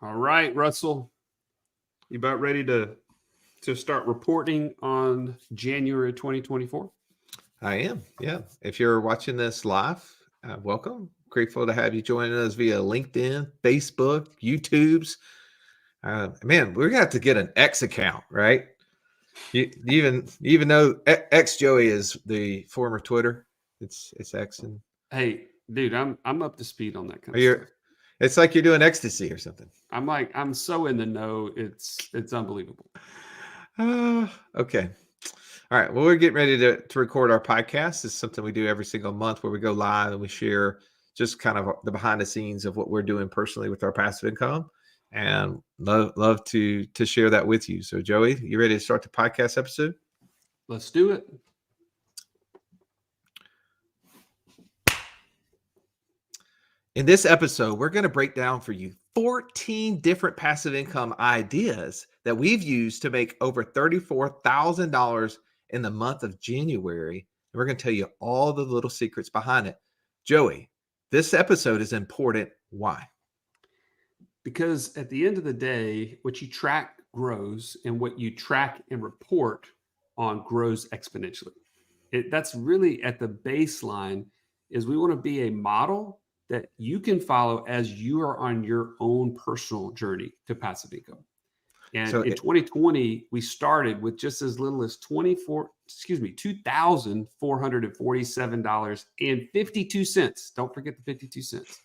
All right, Russell, you about ready to start reporting on January 2024? I am. Yeah. If you're watching this live, welcome. Grateful to have you joining us via LinkedIn, Facebook, YouTube's. Man, we're gonna have to get an X account, right? You even know X Joey is the former Twitter. It's X and Hey, dude, I'm up to speed on that kind are of you? stuff. It's like you're doing ecstasy or something. I'm so in the know. It's unbelievable. Okay. All right. Well, we're getting ready to record our podcast. It's something we do every single month where we go live and we share just kind of the behind the scenes of what we're doing personally with our passive income, and love to share that with you. So, Joey, you ready to start the podcast episode? Let's do it. In this episode, we're going to break down for you 14 different passive income ideas that we've used to make over $34,000 in the month of January. And we're going to tell you all the little secrets behind it. Joey, this episode is important. Why? Because at the end of the day, what you track grows, and what you track and report on grows exponentially. That's really at the baseline. Is we want to be a model that you can follow as you are on your own personal journey to passive income. And So, in 2020, we started with just as little as $2,447.52. Don't forget the 52 cents.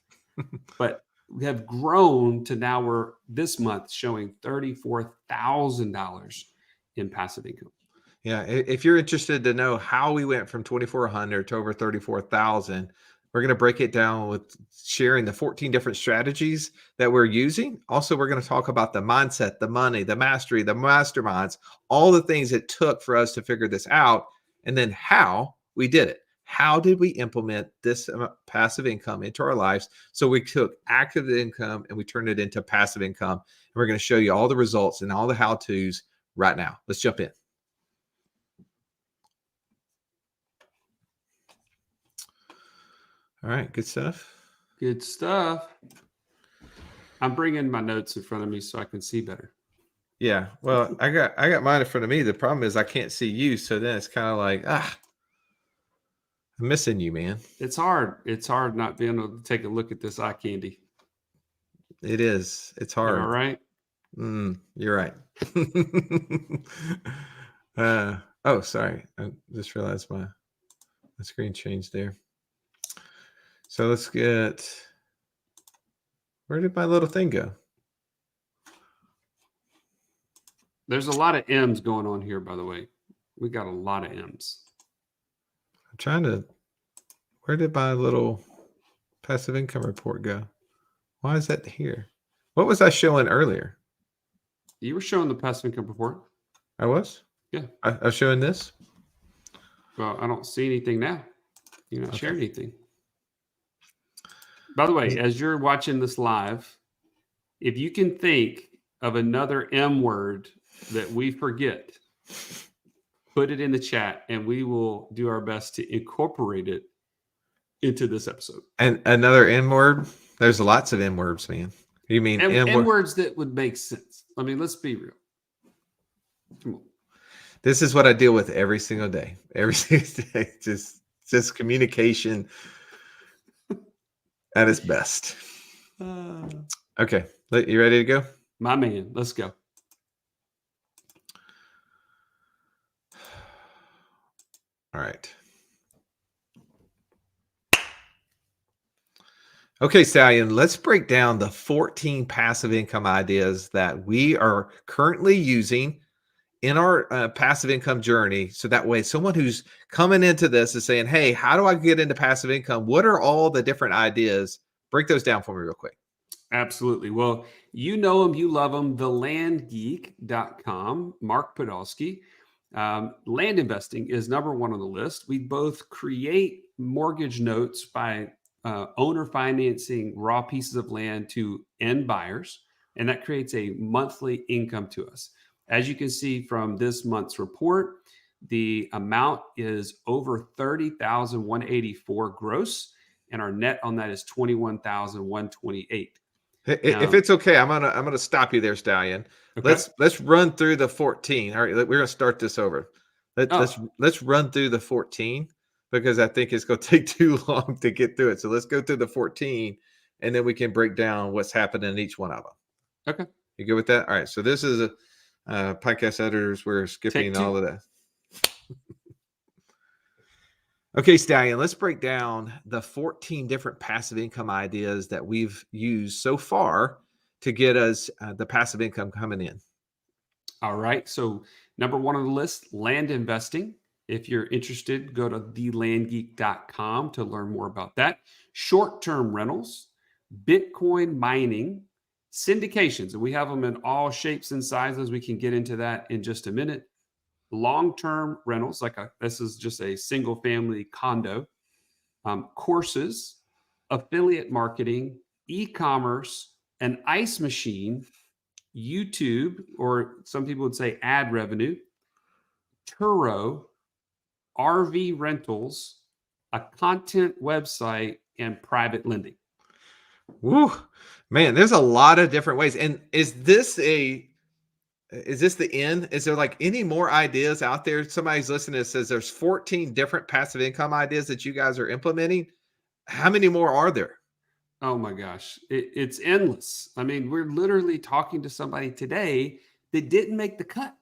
But we have grown to now we're this month showing $34,000 in passive income. yeah, if you're interested to know how we went from 2,400 to over 34,000, we're going to break it down with sharing the 14 different strategies that we're using. Also, we're going to talk about the mindset, the money, the mastery, the masterminds, all the things it took for us to figure this out, and then how we did it. How did we implement this passive income into our lives? So we took active income and we turned it into passive income. And we're going to show you all the results and all the how-tos right now. Let's jump in. All right, good stuff. Good stuff. I'm bringing my notes in front of me so I can see better. Yeah, well, I got mine in front of me. The problem is I can't see you, so then it's kind of like I'm missing you, man. It's hard. It's hard not being able to take a look at this eye candy. It is. It's You hard. all right? You're right. Oh, sorry. I just realized my screen changed there. So let's get. Where did my little thing go? There's a lot of M's going on here, by the way. We got a lot of M's. I'm trying to. Where did my little passive income report go? Why is that here? What was I showing earlier? You were showing the passive income report. I was? Yeah. I was showing this? Well, I don't see anything now. You're not sharing anything. By the way, as you're watching this live, if you can think of another M word that we forget, put it in the chat and we will do our best to incorporate it into this episode. And another N word? There's lots of N words, man. You mean N words that would make sense? I mean, let's be real. Come on. This is what I deal with every single day. Every single day. Just communication at its best. Okay. You ready to go? My man, let's go. All right. Okay, Stallion, let's break down the 14 passive income ideas that we are currently using in our passive income journey. So that way, someone who's coming into this is saying, hey, how do I get into passive income? What are all the different ideas? Break those down for me real quick. Absolutely. Well, you know him, you love him, thelandgeek.com, Mark Podolsky. Land investing is number one on the list. We both create mortgage notes by owner financing raw pieces of land to end buyers, and that creates a monthly income to us. As you can see from this month's report, the amount is over $30,184 gross, and our net on that is $21,128. If it's okay, I'm gonna stop you there, Stallion. Okay. Let's run through the 14. All right, we're gonna start this over. Oh, Let's run through the 14 because I think it's gonna take too long to get through it. So let's go through the 14, and then we can break down what's happening in each one of them. okay. You good with that? All right. So this is a podcast editors. We're Take skipping two. all of that. Okay, Stallion, let's break down the 14 different passive income ideas that we've used so far to get us the passive income coming in. All right. So, number one on the list, land investing. If you're interested, go to thelandgeek.com to learn more about that. Short term rentals, Bitcoin mining, syndications. And we have them in all shapes and sizes. We can get into that in just a minute. Long term rentals, this is just a single family condo, courses, affiliate marketing, e commerce, an ice machine, YouTube, or some people would say ad revenue, Turo, RV rentals, a content website, and private lending. Woo, man, there's a lot of different ways. And is this the end? Is there like any more ideas out there? Somebody's listening that says there's 14 different passive income ideas that you guys are implementing. How many more are there? Oh my gosh, it's endless. I mean, we're literally talking to somebody today that didn't make the cut.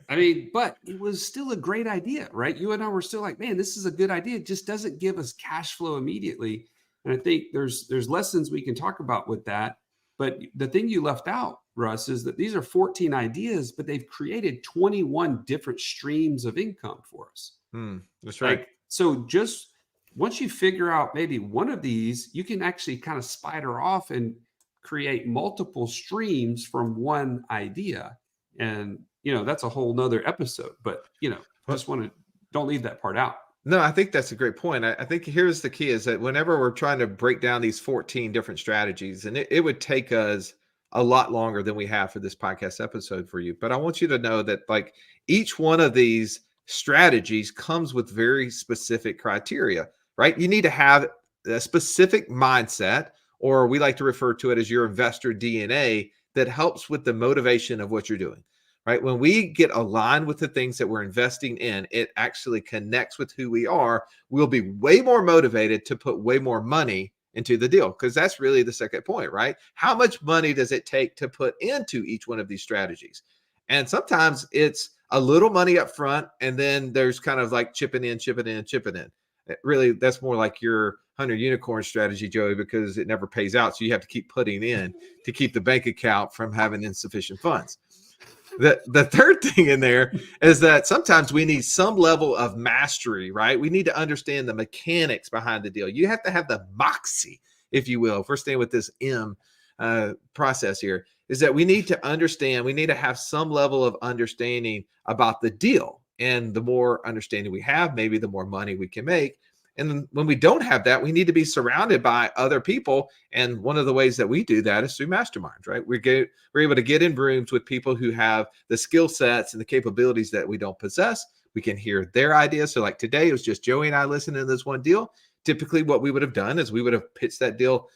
I mean, but it was still a great idea, right? You and I were still like, man, this is a good idea. It just doesn't give us cash flow immediately. And I think there's lessons we can talk about with that. But the thing you left out, Russ, is that these are 14 ideas, but they've created 21 different streams of income for us. That's right. Like, so just once you figure out maybe one of these, you can actually kind of spider off and create multiple streams from one idea. And, that's a whole nother episode, but, just don't leave that part out. No, I think that's a great point. I think here's the key is that whenever we're trying to break down these 14 different strategies, and it would take us a lot longer than we have for this podcast episode for you. But I want you to know that like each one of these strategies comes with very specific criteria, right? You need to have a specific mindset, or we like to refer to it as your investor DNA that helps with the motivation of what you're doing. Right. When we get aligned with the things that we're investing in, it actually connects with who we are. We'll be way more motivated to put way more money into the deal because that's really the second point, right? How much money does it take to put into each one of these strategies? And sometimes it's a little money up front, and then there's kind of like chipping in. Really, that's more like your 100 unicorn strategy, Joey, because it never pays out. So you have to keep putting in to keep the bank account from having insufficient funds. The third thing in there is that sometimes we need some level of mastery, right? We need to understand the mechanics behind the deal. You have to have the moxie, if you will. If we're staying with this M process here, is that we need to understand, we need to have some level of understanding about the deal. And the more understanding we have, maybe the more money we can make. And when we don't have that, we need to be surrounded by other people. And one of the ways that we do that is through masterminds, right? We're able to get in rooms with people who have the skill sets and the capabilities that we don't possess. We can hear their ideas. So like today, it was just Joey and I listening to this one deal. Typically what we would have done is we would have pitched that deal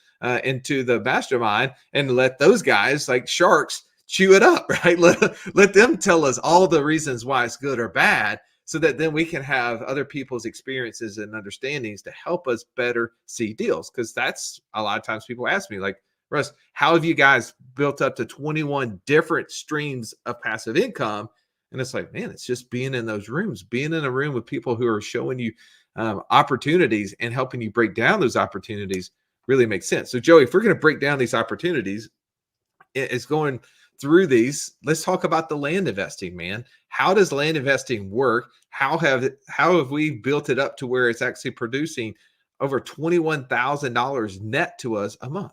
into the mastermind and let those guys like sharks chew it up, right? Let them tell us all the reasons why it's good or bad, so that then we can have other people's experiences and understandings to help us better see deals. Because that's a lot of times people ask me like, Russ, how have you guys built up to 21 different streams of passive income? And it's like, man, it's just being in those rooms, being in a room with people who are showing you opportunities and helping you break down those opportunities really makes sense. So Joey, if we're going to break down these opportunities, it's going through these. Let's talk about the land investing, man. How does land investing work? How have we built it up to where it's actually producing over $21,000 net to us a month?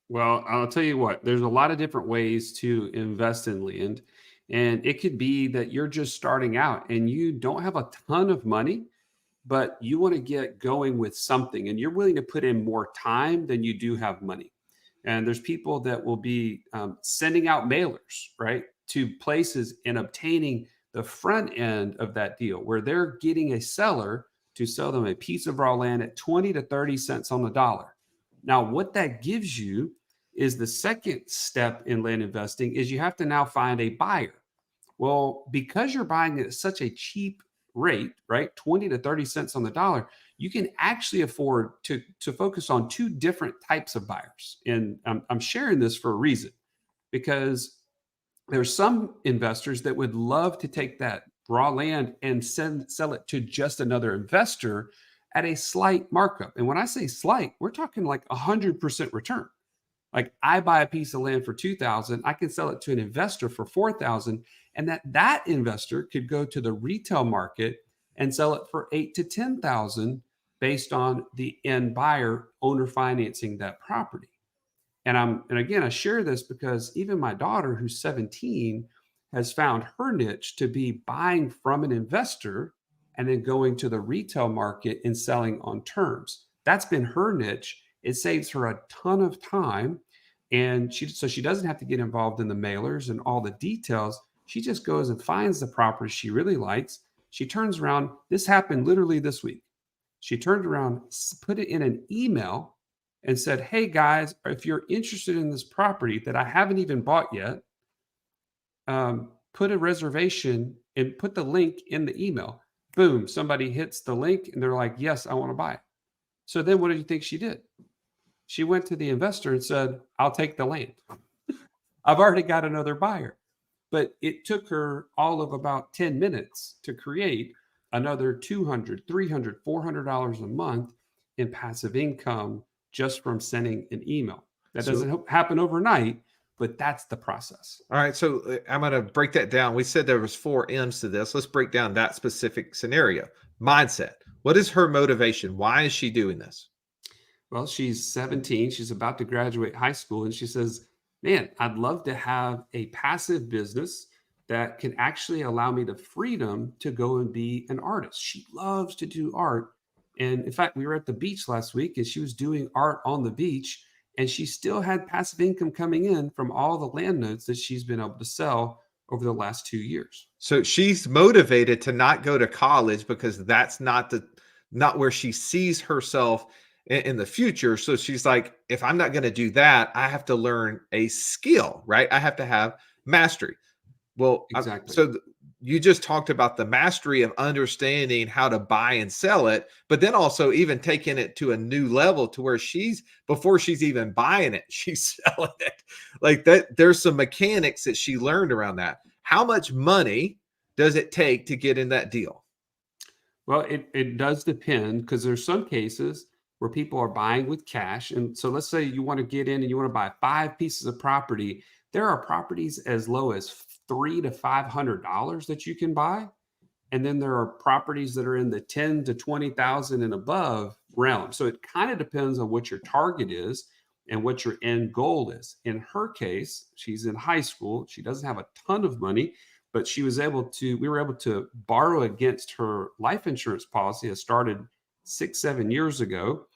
Well, I'll tell you what, there's a lot of different ways to invest in land. And it could be that you're just starting out and you don't have a ton of money, but you want to get going with something and you're willing to put in more time than you do have money. And there's people that will be sending out mailers, right, to places and obtaining the front end of that deal where they're getting a seller to sell them a piece of raw land at 20 to 30 cents on the dollar. Now, what that gives you is the second step in land investing is you have to now find a buyer. Well, because you're buying at such a cheap rate, right? 20 to 30 cents on the dollar, you can actually afford to focus on two different types of buyers. And I'm sharing this for a reason, because there's some investors that would love to take that raw land and sell it to just another investor at a slight markup. And when I say slight, we're talking like 100% return. Like I buy a piece of land for 2,000, I can sell it to an investor for 4,000, and that investor could go to the retail market and sell it for 8 to 10,000 based on the end buyer owner financing that property. And again, I share this because even my daughter, who's 17, has found her niche to be buying from an investor and then going to the retail market and selling on terms. That's been her niche. It saves her a ton of time. And she doesn't have to get involved in the mailers and all the details. She just goes and finds the property she really likes. She turns around. This happened literally this week. She turned around, put it in an email, and said, "Hey guys, if you're interested in this property that I haven't even bought yet, put a reservation and put the link in the email." Boom, somebody hits the link and they're like, "Yes, I want to buy it." So then what do you think she did? She went to the investor and said, "I'll take the land. I've already got another buyer." But it took her all of about 10 minutes to create another $200, $300, $400 a month in passive income just from sending an email. That doesn't happen overnight, but that's the process. All right, so I'm going to break that down. We said there was 4 M's to this. Let's break down that specific scenario. Mindset. What is her motivation? Why is she doing this? Well, she's 17. She's about to graduate high school. And she says, "Man, I'd love to have a passive business that can actually allow me the freedom to go and be an artist." She loves to do art. And in fact, we were at the beach last week and she was doing art on the beach. And she still had passive income coming in from all the land notes that she's been able to sell over the last 2 years. So she's motivated to not go to college because that's not where she sees herself in the future. So she's like, if I'm not going to do that, I have to learn a skill, right? I have to have mastery. Well, Exactly. You just talked about the mastery of understanding how to buy and sell it, but then also even taking it to a new level to where before she's even buying it, she's selling it. Like that, there's some mechanics that she learned around that. How much money does it take to get in that deal? Well, it does depend, because there's some cases where people are buying with cash. And so let's say you want to get in and you want to buy 5 pieces of property. There are properties as low as $300 to $500 that you can buy. And then there are properties that are in the 10 to 20,000 and above realm. So it kind of depends on what your target is and what your end goal is. In her case, she's in high school. She doesn't have a ton of money, but we were able to borrow against her life insurance policy that started 6, 7 years ago.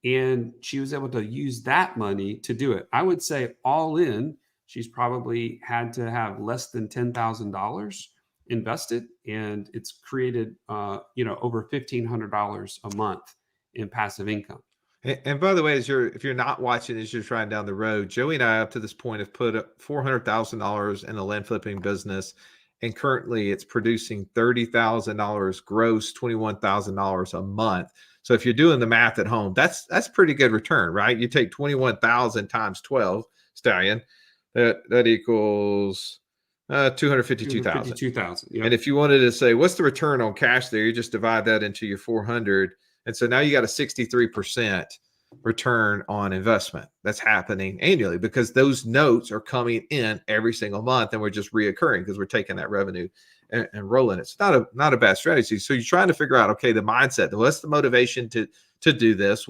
And she was able to use that money to do it. I would say all in, she's probably had to have less than $10,000 invested, and it's created over $1,500 a month in passive income. And by the way, if you're not watching as you're driving down the road, Joey and I up to this point have put up $400,000 in a land flipping business, and currently it's producing $30,000 gross, $21,000 a month. So if you're doing the math at home, that's pretty good return, right? You take 21,000 times 12, Stallion, that equals 252,000. Yep. And if you wanted to say what's the return on cash there, you just divide that into your 400. And so now you got a 63% return on investment that's happening annually because those notes are coming in every single month and we're just reoccurring because we're taking that revenue and rolling it. It's not a bad strategy. So you're trying to figure out, okay, the mindset, what's the motivation to do this?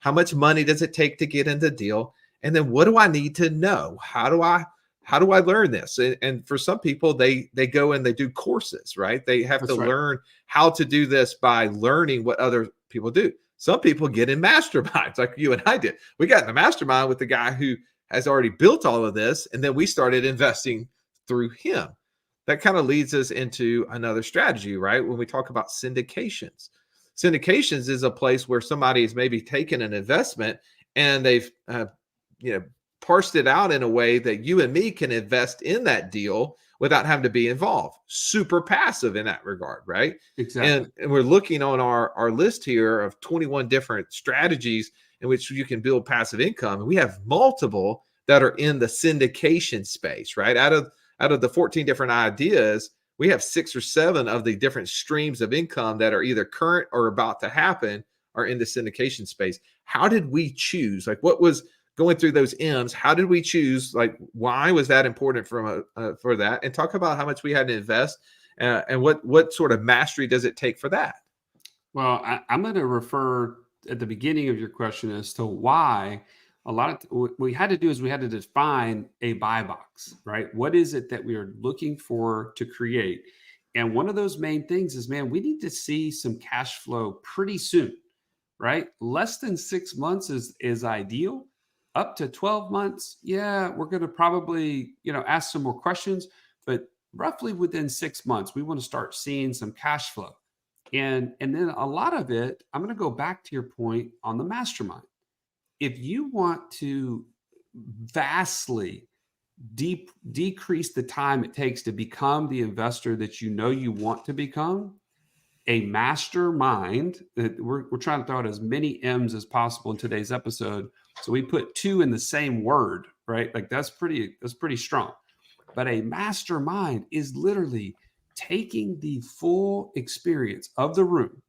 How much money does it take to get into the deal? And then what do I need to know? How do I learn this? And for some people, they go and they do courses, right? They have to learn how to do this by learning what other people do. Some people get in masterminds like you and I did. We got in a mastermind with the guy who has already built all of this. And then we started investing through him. That kind of leads us into another strategy, right? When we talk about syndications. Syndications is a place where somebody has maybe taken an investment and they've parsed it out in a way that you and me can invest in that deal without having to be involved. Super passive in that regard, right? Exactly. And we're looking on our list here of 21 different strategies in which you can build passive income. And we have multiple that are in the syndication space, right? Out of the 14 different ideas, we have 6 or 7 of the different streams of income that are either current or about to happen are in the syndication space. How did we choose? Like, what was going through those M's? How did we choose? Like, why was that important for that? And talk about how much we had to invest, and what sort of mastery does it take for that? Well, I'm going to refer at the beginning of your question as to why a lot of what we had to do is we had to define a buy box, right? What is it that we are looking for to create? And one of those main things is, man, we need to see some cash flow pretty soon, right? Less than 6 months is ideal. Up to 12 months, yeah, we're going to probably, ask some more questions, but roughly within 6 months, we want to start seeing some cash flow. And then a lot of it, I'm going to go back to your point on the mastermind. If you want to vastly decrease the time it takes to become the investor that you know you want to become, a mastermind, we're trying to throw out as many M's as possible in today's episode. So we put 2 in the same word, right? Like that's pretty strong. But a mastermind is literally taking the full experience of the room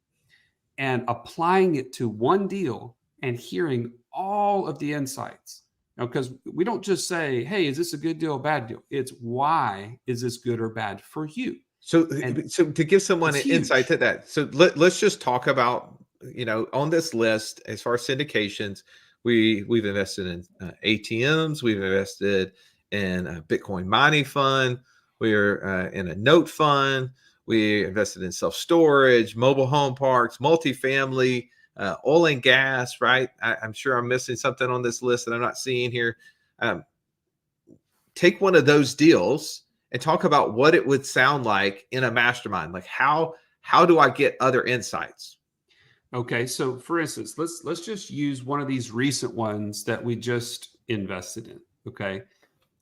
and applying it to one deal and hearing all of the insights. Because we don't just say, hey, is this a good deal or bad deal? It's why is this good or bad for you? So, And so to give someone it's an insight huge. to that, so let's just talk about, on this list as far as syndications, we've invested in ATMs, we've invested in a Bitcoin mining fund, we're in a note fund, we invested in self storage, mobile home parks, multifamily, oil and gas. Right? I'm sure I'm missing something on this list that I'm not seeing here. Um, Take one of those deals and talk about what it would sound like in a mastermind. Like, how do I get other insights? Okay, so for instance, let's just use one of these recent ones that we just invested in. Okay,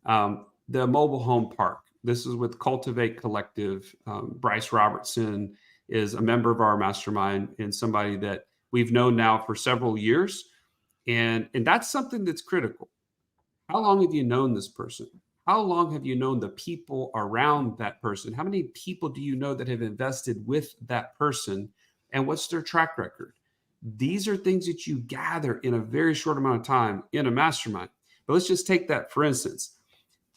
the mobile home park. This is with Cultivate Collective. Bryce Robertson is a member of our mastermind and somebody that we've known now for several years, and that's something that's critical. How long have you known this person? How long have you known the people around that person? How many people do you know that have invested with that person? And what's their track record? These are things that you gather in a very short amount of time in a mastermind. But let's just take that for instance,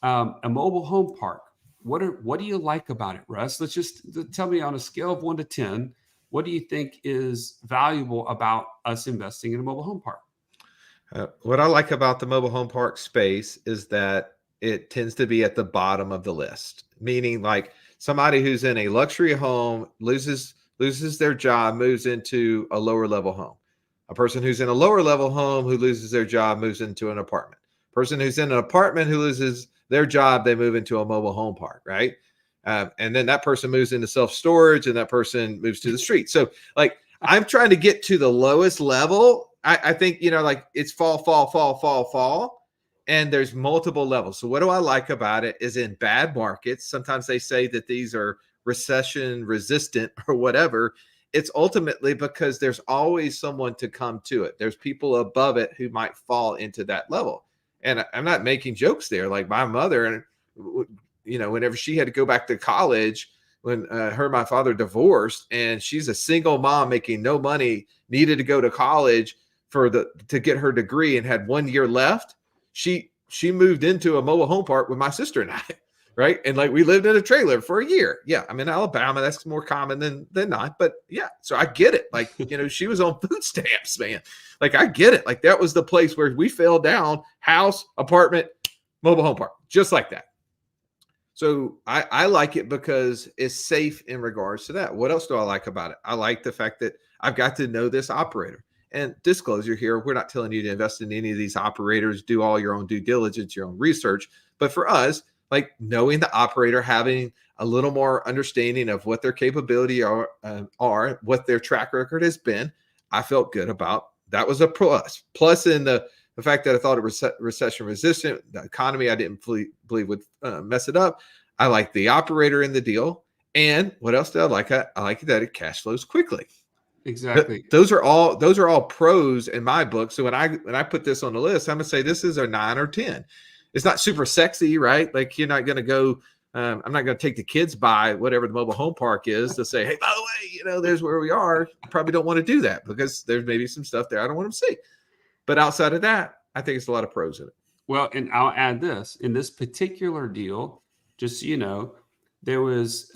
a mobile home park. What do you like about it, Russ? Let's just tell me on a scale of 1 to 10. What do you think is valuable about us investing in a mobile home park? What I like about the mobile home park space is that it tends to be at the bottom of the list, meaning like somebody who's in a luxury home loses their job, moves into a lower level home. A person who's in a lower level home who loses their job moves into an apartment. Person who's in an apartment who loses their job, they move into a mobile home park, right? And then that person moves into self storage, and that person moves to the street. So, like, I'm trying to get to the lowest level. I think, like it's fall, fall, fall, fall, fall. And there's multiple levels. So what do I like about it is in bad markets, sometimes they say that these are recession resistant or whatever. It's ultimately because there's always someone to come to it. There's people above it who might fall into that level. And I'm not making jokes there. Like my mother, and whenever she had to go back to college, when her and my father divorced, and she's a single mom making no money, needed to go to college to get her degree and had 1 year left. She moved into a mobile home park with my sister and I, right? And like we lived in a trailer for a year. Yeah, I'm in Alabama. That's more common than not. But yeah, so I get it. Like, she was on food stamps, man. Like I get it. Like that was the place where we fell down, house, apartment, mobile home park, just like that. So I like it because it's safe in regards to that. What else do I like about it? I like the fact that I've got to know this operator. And disclosure here, we're not telling you to invest in any of these operators, do all your own due diligence, your own research. But for us, like knowing the operator, having a little more understanding of what their capability are, what their track record has been, I felt good about. That was a plus. Plus in the the fact that I thought it was recession resistant, the economy I didn't believe would mess it up. I like the operator in the deal. And what else did I like? I like that it cash flows quickly. Exactly. Those are all pros in my book. So when I put this on the list, I'm gonna say this is a 9 or 10. It's not super sexy, right? Like you're not gonna go. I'm not going to take the kids by whatever the mobile home park is to say, hey, by the way, there's where we are. You probably don't want to do that because there's maybe some stuff there I don't want them to see. But outside of that, I think it's a lot of pros in it. Well, and I'll add this: in this particular deal, just so you know, there was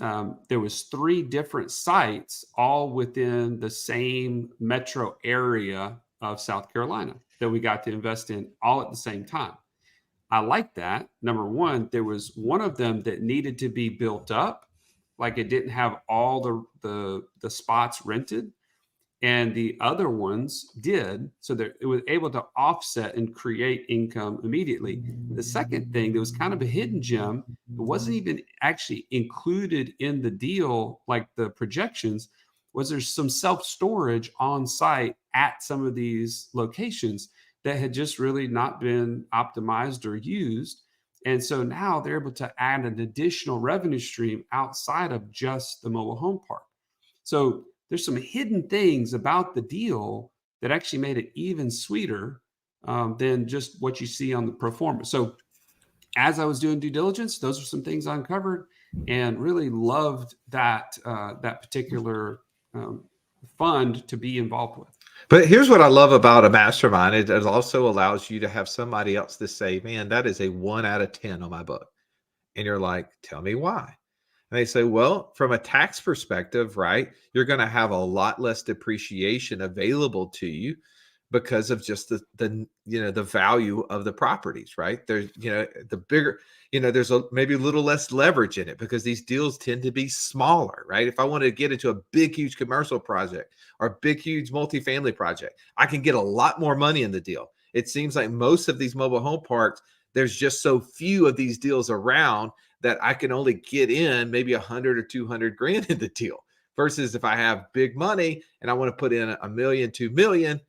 3 different sites, all within the same metro area of South Carolina, that we got to invest in all at the same time. I like that. Number one, there was one of them that needed to be built up, like it didn't have all the spots rented, and the other ones did, so that it was able to offset and create income immediately. The second thing that was kind of a hidden gem, it wasn't even actually included in the deal, like the projections, was there's some self storage on site at some of these locations that had just really not been optimized or used. And so now they're able to add an additional revenue stream outside of just the mobile home park. So there's some hidden things about the deal that actually made it even sweeter than just what you see on the pro forma. So as I was doing due diligence, those are some things I uncovered, and really loved that that particular fund to be involved with. But here's what I love about a mastermind. It also allows you to have somebody else to say, man, that is a 1 out of 10 on my book. And you're like, tell me why. And they say, well, from a tax perspective, right, you're going to have a lot less depreciation available to you because of just the value of the properties, right? There's, the bigger, there's maybe a little less leverage in it because these deals tend to be smaller, right? If I wanted to get into a big, huge commercial project or a big, huge multifamily project, I can get a lot more money in the deal. It seems like most of these mobile home parks, there's just so few of these deals around that I can only get in maybe 100 or 200 grand in the deal. Versus if I have big money and I want to put in $1 million, 2 million,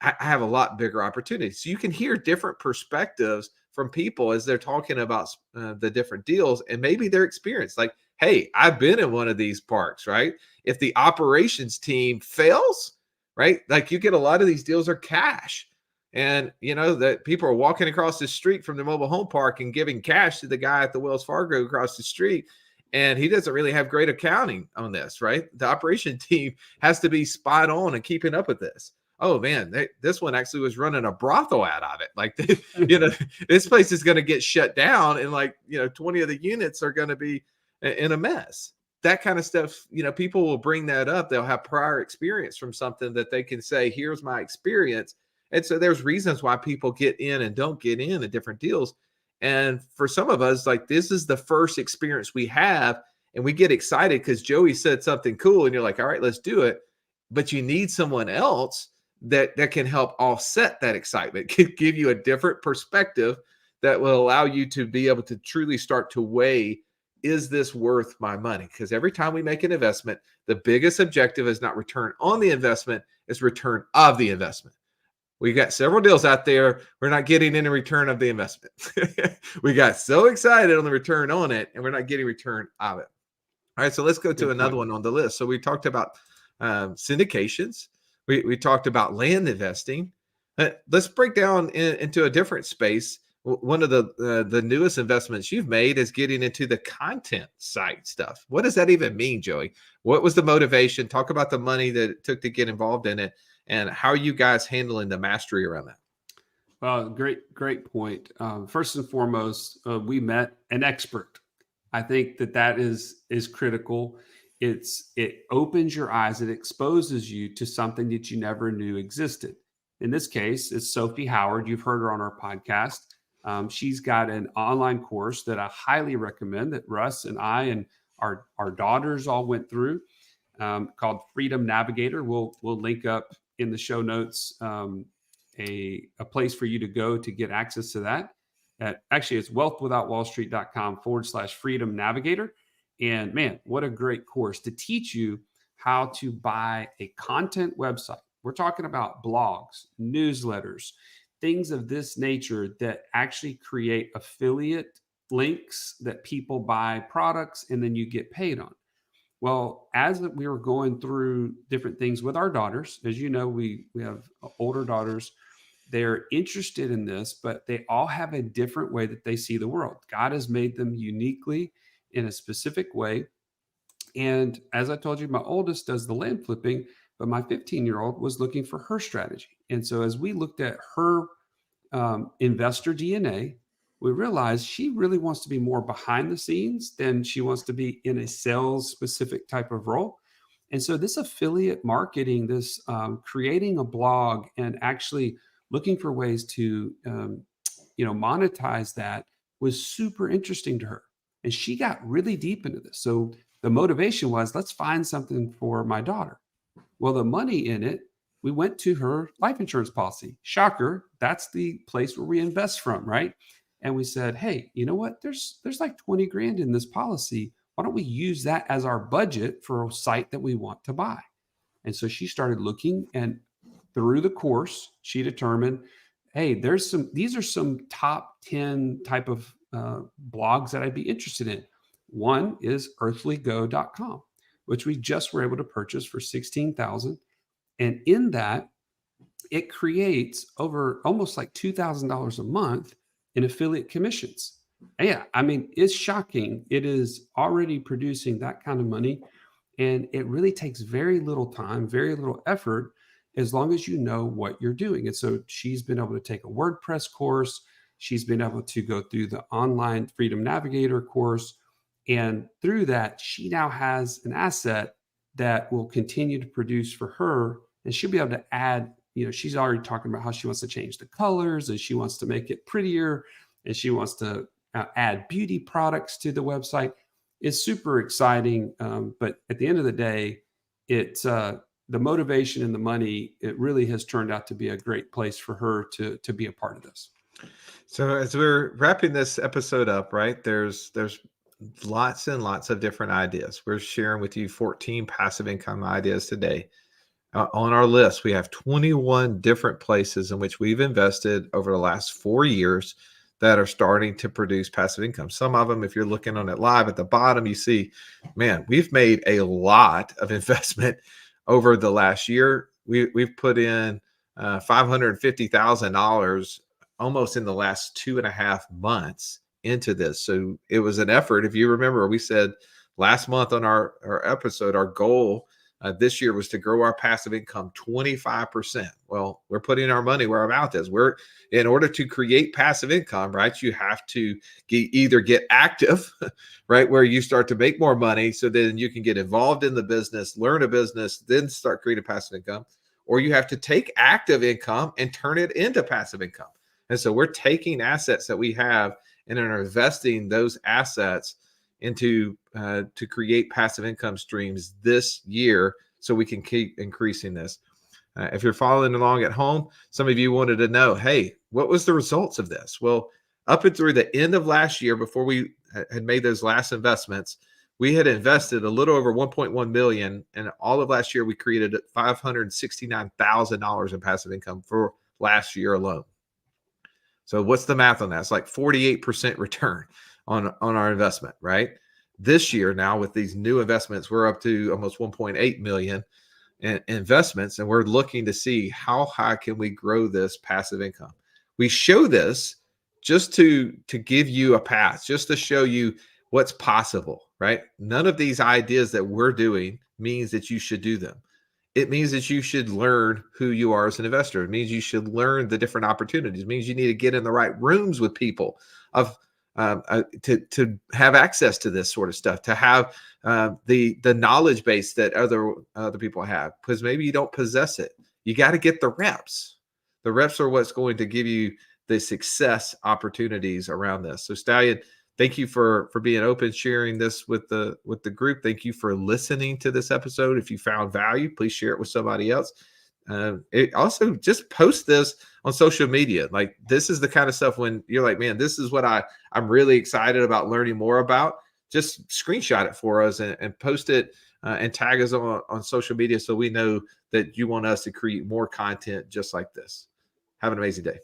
I have a lot bigger opportunities. So you can hear different perspectives from people as they're talking about the different deals and maybe their experience. Like, hey, I've been in one of these parks, right? If the operations team fails, right? Like you get a lot of these deals are cash. And that people are walking across the street from the mobile home park and giving cash to the guy at the Wells Fargo across the street. And he doesn't really have great accounting on this, right? The operation team has to be spot on and keeping up with this. Oh man, this one actually was running a brothel out of it. Like, this place is going to get shut down, and 20 of the units are going to be in a mess. That kind of stuff, people will bring that up. They'll have prior experience from something that they can say, here's my experience. And so there's reasons why people get in and don't get in different deals. And for some of us, like this is the first experience we have, and we get excited because Joey said something cool, and you're like, all right, let's do it. But you need someone else that can help offset that excitement, can give you a different perspective that will allow you to be able to truly start to weigh, is this worth my money? Because every time we make an investment, the biggest objective is not return on the investment, it's return of the investment. We got several deals out there. We're not getting any return of the investment. We got so excited on the return on it, and we're not getting return of it. All right, so let's go to another one on the list. So we talked about syndications. We talked about land investing. Let's break down into a different space. One of the newest investments you've made is getting into the content site stuff. What does that even mean, Joey? What was the motivation? Talk about the money that it took to get involved in it, and how are you guys handling the mastery around that? Well, great point. First and foremost, we met an expert. I think that is critical. It opens your eyes. It exposes you to something that you never knew existed. In this case, it's Sophie Howard. You've heard her on our podcast. She's got an online course that I highly recommend that Russ and I and our daughters all went through, called Freedom Navigator. We'll link up in the show notes a place for you to go to get access to that. Actually, it's wealthwithoutwallstreet.com/freedom navigator. And man, what a great course to teach you how to buy a content website. We're talking about blogs, newsletters, things of this nature that actually create affiliate links that people buy products and then you get paid on. Well, as we were going through different things with our daughters, as you know, we have older daughters. They're interested in this, but they all have a different way that they see the world. God has made them uniquely in a specific way. And as I told you, my oldest does the land flipping, but my 15-year-old was looking for her strategy. And so as we looked at her investor DNA, we realized she really wants to be more behind the scenes than she wants to be in a sales specific type of role. And so this affiliate marketing, this creating a blog and actually looking for ways to monetize that was super interesting to her. And she got really deep into this. So the motivation was, let's find something for my daughter. Well, the money in it, we went to her life insurance policy. Shocker, that's the place where we invest from, right? And we said, hey, you know what? There's like 20 grand in this policy. Why don't we use that as our budget for a site that we want to buy? And so she started looking, and through the course, she determined, hey, these are some top 10 type of blogs that I'd be interested in. One is earthlygo.com, which we just were able to purchase for $16,000. And in that, it creates over almost like $2,000 a month in affiliate commissions. And yeah, I mean, it's shocking. It is already producing that kind of money. And it really takes very little time, very little effort, as long as you know what you're doing. And so she's been able to take a WordPress course. She's been able to go through the online Freedom Navigator course. And through that, she now has an asset that will continue to produce for her. And she'll be able to add, she's already talking about how she wants to change the colors and she wants to make it prettier and she wants to add beauty products to the website. It's super exciting. But at the end of the day, it's the motivation and the money, it really has turned out to be a great place for her to be a part of this. So as we're wrapping this episode up, right, there's lots and lots of different ideas. We're sharing with you 14 passive income ideas today. On our list, we have 21 different places in which we've invested over the last 4 years that are starting to produce passive income. Some of them, if you're looking on it live at the bottom, you see, man, we've made a lot of investment over the last year. We've put in $550,000 almost in the last 2.5 months into this. So it was an effort. If you remember, we said last month on our episode, our goal this year was to grow our passive income 25%. Well, we're putting our money where our mouth is. In order to create passive income, right, you have to either get active, right, where you start to make more money so then you can get involved in the business, learn a business, then start creating passive income, or you have to take active income and turn it into passive income. And so we're taking assets that we have and are investing those assets into to create passive income streams this year so we can keep increasing this. If you're following along at home, some of you wanted to know, hey, what was the results of this? Well, up and through the end of last year, before we had made those last investments, we had invested a little over 1.1 million, and all of last year we created $569,000 in passive income for last year alone. So what's the math on that? It's like 48% return on our investment, right? This year now with these new investments, we're up to almost 1.8 million in investments, and we're looking to see how high can we grow this passive income. We show this just to give you a path, just to show you what's possible, right? None of these ideas that we're doing means that you should do them. It means that you should learn who you are as an investor. It means you should learn the different opportunities. It means you need to get in the right rooms with people to have access to this sort of stuff, to have the knowledge base that other people have, because maybe you don't possess it. You got to get the reps. The reps are what's going to give you the success opportunities around this. So Stallion, thank you for being open, sharing this with the group. Thank you for listening to this episode. If you found value, please share it with somebody else. It also just post this on social media. Like, this is the kind of stuff when you're like, man, this is what I'm really excited about learning more about. Just screenshot it for us and post it and tag us on social media so we know that you want us to create more content just like this. Have an amazing day.